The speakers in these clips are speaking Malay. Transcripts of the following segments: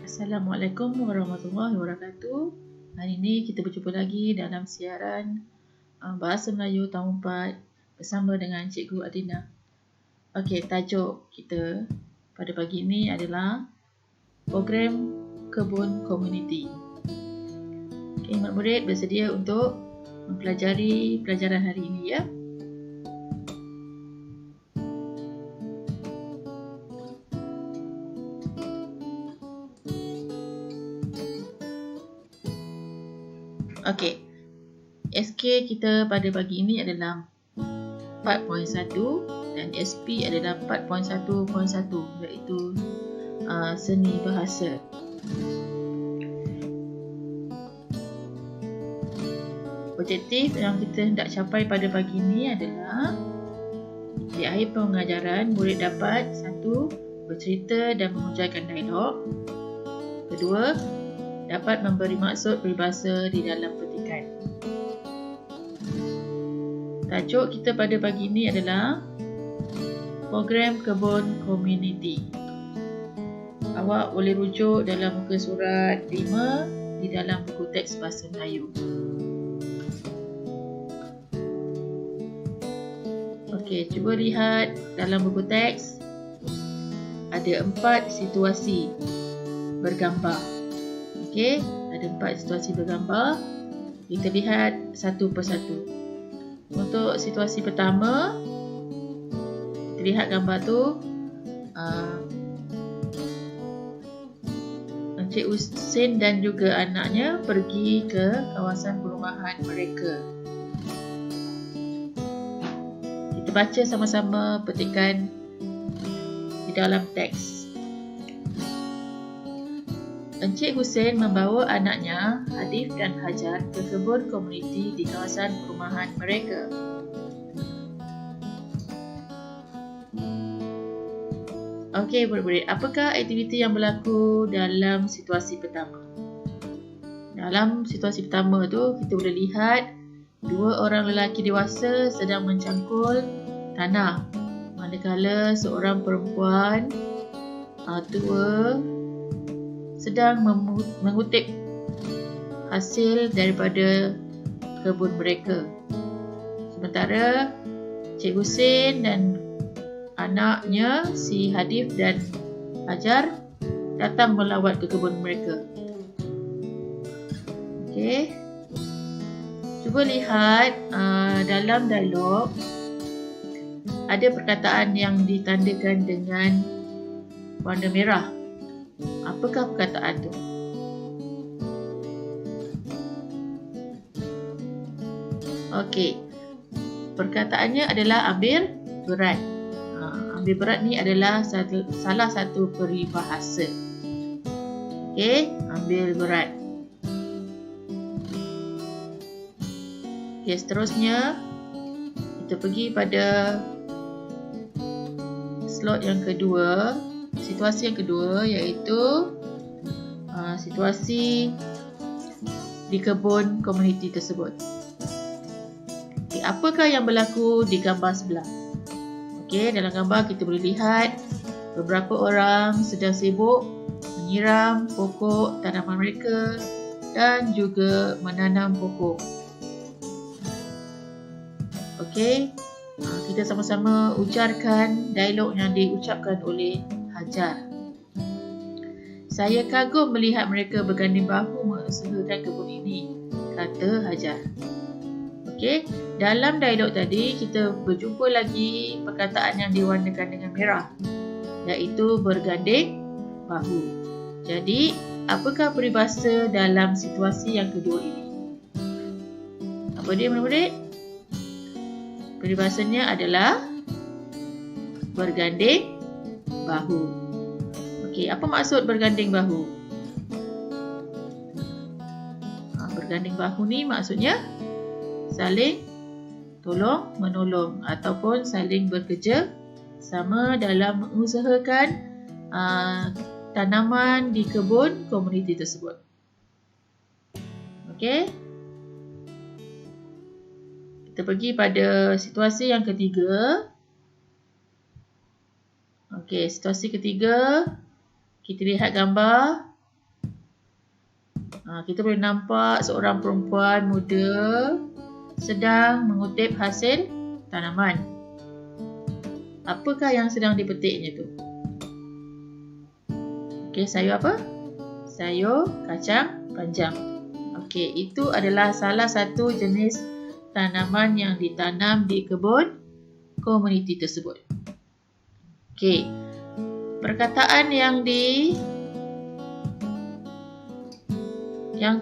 Assalamualaikum warahmatullahi wabarakatuh. Hari ini kita berjumpa lagi dalam siaran Bahasa Melayu Tahun 4 bersama dengan Cikgu Adina. Okey, tajuk kita pada pagi ini adalah program kebun komuniti. Okey, murid-murid bersedia untuk mempelajari pelajaran hari ini ya. Okey, SK kita pada pagi ini adalah 4.1 dan SP adalah 4.1.1 iaitu seni bahasa. Objektif yang kita hendak capai pada pagi ini adalah di akhir pengajaran murid dapat 1. Bercerita dan memunculkan dialog. 2. Dapat memberi maksud peribahasa di dalam petikan. Tajuk kita pada pagi ini adalah program kebun komuniti. Awak boleh rujuk dalam muka surat 5 di dalam buku teks Bahasa Melayu. Okey, cuba lihat dalam buku teks. Ada 4 situasi bergambar. Okey, ada 4 situasi bergambar. Kita lihat satu persatu. Untuk situasi pertama, kita lihat gambar tu. Encik Husin dan juga anaknya pergi ke kawasan perumahan mereka. Kita baca sama-sama petikan di dalam teks. Encik Husin membawa anaknya, Hadif dan Hajar, ke kebun komuniti di kawasan perumahan mereka. Okey, murid-murid, apakah aktiviti yang berlaku dalam situasi pertama? Dalam situasi pertama tu, kita boleh lihat 2 orang lelaki dewasa sedang mencangkul tanah, manakala seorang perempuan tua sedang mengutip hasil daripada kebun mereka. Sementara Cik Husin dan anaknya si Hadif dan Hajar datang melawat ke kebun mereka. Okey. Cuba lihat dalam dialog ada perkataan yang ditandakan dengan warna merah. Apakah perkataan tu? Okey. Perkataannya adalah ambil berat. Ambil berat ni adalah salah satu peribahasa. Okey, ambil berat. Okey, seterusnya kita pergi pada slot yang kedua. Situasi yang kedua iaitu situasi di kebun komuniti tersebut. Okay, apakah yang berlaku di gambar sebelah? Okey, dalam gambar kita boleh lihat beberapa orang sedang sibuk menyiram pokok tanaman mereka dan juga menanam pokok. Okey, kita sama-sama ujarkan dialog yang diucapkan oleh Hajar. Saya kagum melihat mereka berganding bahu mengusahakan kebun ini, kata Hajar. Okey, dalam dialog tadi kita berjumpa lagi perkataan yang diwarnakan dengan merah, iaitu berganding bahu. Jadi, apakah peribahasa dalam situasi yang kedua ini? Apa dia, murid-murid? Peribahasanya adalah berganding bahu. Okey, apa maksud berganding bahu? Berganding bahu ni maksudnya saling tolong menolong ataupun saling bekerja sama dalam mengusahakan tanaman di kebun komuniti tersebut. Okey. Kita pergi pada situasi yang ketiga. Okey, situasi ketiga, kita lihat gambar. Kita boleh nampak seorang perempuan muda sedang mengutip hasil tanaman. Apakah yang sedang dipetiknya tu? Okey, sayur apa? Sayur kacang panjang. Okey, itu adalah salah satu jenis tanaman yang ditanam di kebun komuniti tersebut. Okey, perkataan yang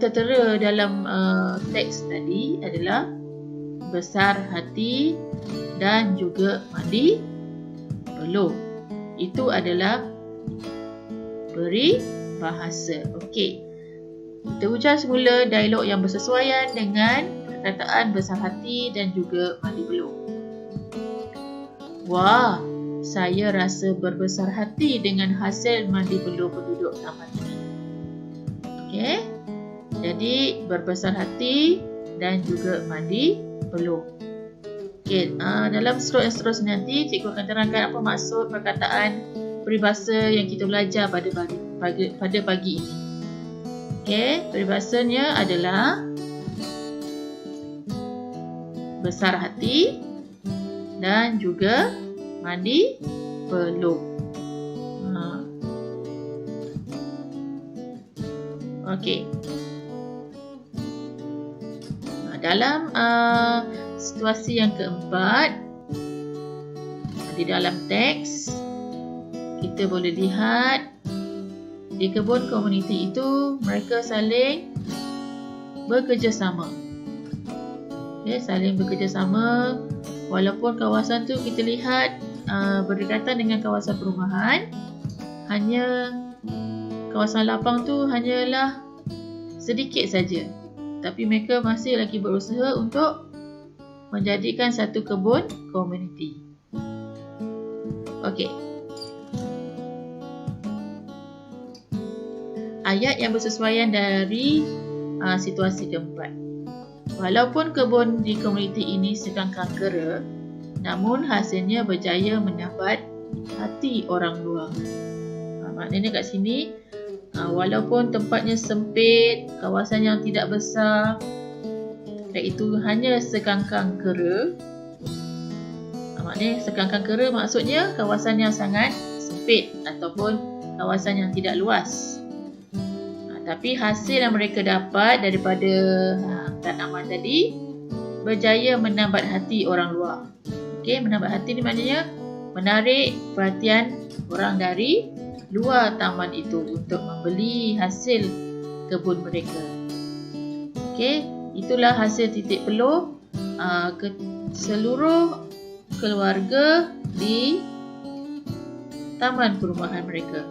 tertera dalam teks tadi adalah besar hati dan juga mandi peluh. Itu adalah peribahasa. Okey. Kita ujar semula dialog yang bersesuaian dengan perkataan besar hati dan juga mandi peluh. Wah, saya rasa berbesar hati dengan hasil mandi peluh penduduk taman ini. Okey. Jadi berbesar hati dan juga mandi peluh. Okey, dalam slide yang seterusnya nanti cikgu akan terangkan apa maksud perkataan peribahasa yang kita belajar pada pagi ini. Okey, peribahasanya adalah besar hati dan juga mandi peluh. Okey. Dalam situasi yang keempat, di dalam teks kita boleh lihat di kebun komuniti itu mereka saling bekerjasama. Okay, saling bekerjasama walaupun kawasan tu kita lihat berdekatan dengan kawasan perumahan, hanya kawasan lapang tu hanyalah sedikit saja. Tapi mereka masih lagi berusaha untuk menjadikan satu kebun komuniti. Okey. Ayat yang bersesuaian dari situasi keempat. Walaupun kebun di komuniti ini sekangkang kera, namun hasilnya berjaya mendapat hati orang luar. Maknanya kat sini, walaupun tempatnya sempit, kawasan yang tidak besar, iaitu hanya sekangkang kera. Maknanya sekangkang kera maksudnya kawasan yang sangat sempit ataupun kawasan yang tidak luas. Tapi hasil yang mereka dapat daripada tanaman tadi berjaya menambat hati orang luar. Okey, menambat hati ni maknanya menarik perhatian orang dari luar taman itu untuk membeli hasil kebun mereka. Okey, itulah hasil titik peluh seluruh keluarga di taman perumahan mereka.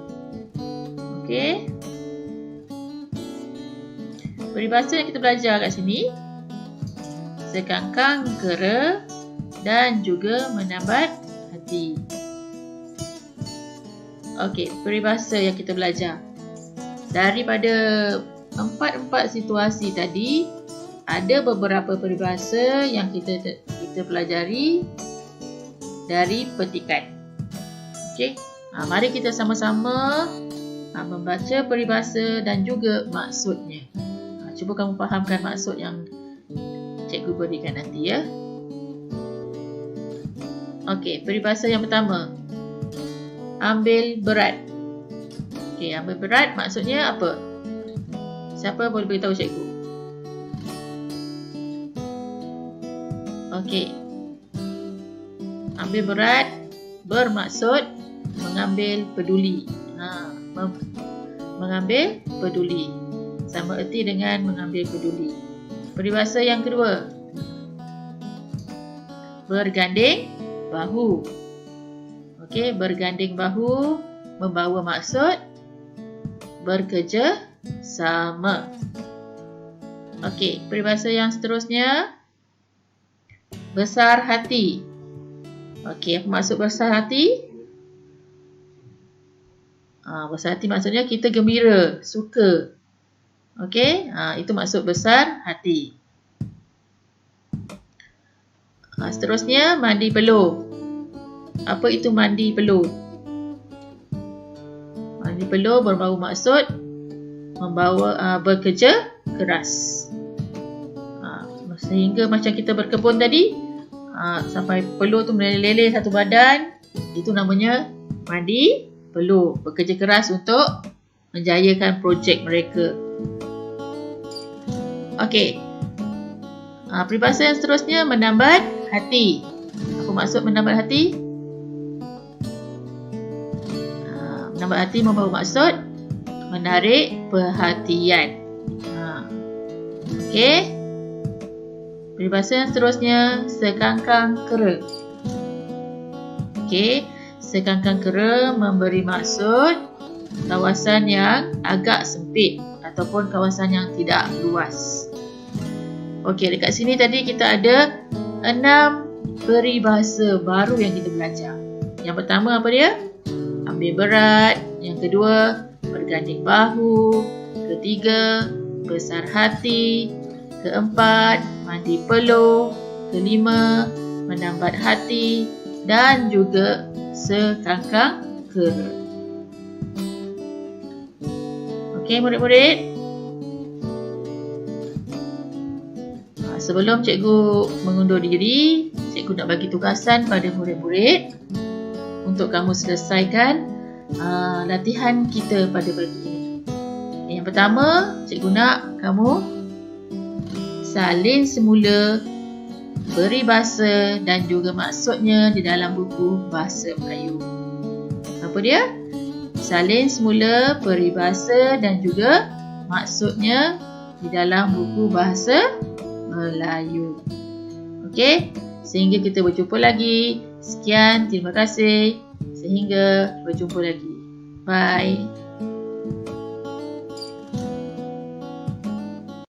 Okey. Peribahasa yang kita belajar kat sini, sekangkang kera dan juga menambat hati. Okey, peribahasa yang kita belajar. Daripada empat situasi tadi, ada beberapa peribahasa yang kita pelajari dari petikan. Okey, mari kita sama-sama membaca peribahasa dan juga maksudnya. Cuba kamu fahamkan maksud yang cikgu berikan nanti ya. Okey, peribahasa yang pertama. Ambil berat. Okey, ambil berat maksudnya apa? Siapa boleh beritahu cikgu? Okey. Ambil berat bermaksud mengambil peduli. Mengambil peduli. Sama erti dengan mengambil peduli. Peribahasa yang kedua. Berganding bahu. Okey, berganding bahu membawa maksud bekerja sama. Okey, peribahasa yang seterusnya. Besar hati. Okey, apa maksud besar hati? Besar hati maksudnya kita gembira, suka. Okey, itu maksud besar hati. Seterusnya, mandi peluh. Apa itu mandi peluh? Mandi peluh berbau maksud bekerja keras. Sehingga macam kita berkebun tadi, sampai peluh tu meleleh satu badan, itu namanya mandi peluh. Bekerja keras untuk menjayakan projek mereka. Okey. Peribahasa yang seterusnya, menambat hati. Apa maksud menambat hati? Menambat hati membawa maksud menarik perhatian. Okey. Peribahasa yang seterusnya, sekangkang kera. Okey, sekangkang kera memberi maksud kawasan yang agak sempit ataupun kawasan yang tidak luas. Okey, dekat sini tadi kita ada 6 peribahasa baru yang kita belajar. Yang pertama apa dia? Ambil berat. Yang kedua, berganding bahu. Ketiga, besar hati. Keempat, mandi peluh. Kelima, menambat hati. Dan juga sekangkang kera. Okey murid-murid. Sebelum cikgu mengundur diri, cikgu nak bagi tugasan pada murid-murid untuk kamu selesaikan latihan kita pada pagi ini. Yang pertama, cikgu nak kamu salin semula peribahasa dan juga maksudnya di dalam buku Bahasa Melayu. Apa dia? Salin semula peribahasa dan juga maksudnya di dalam buku Bahasa Melayu. Okey, sehingga kita berjumpa lagi. Sekian, terima kasih. Sehingga berjumpa lagi. Bye.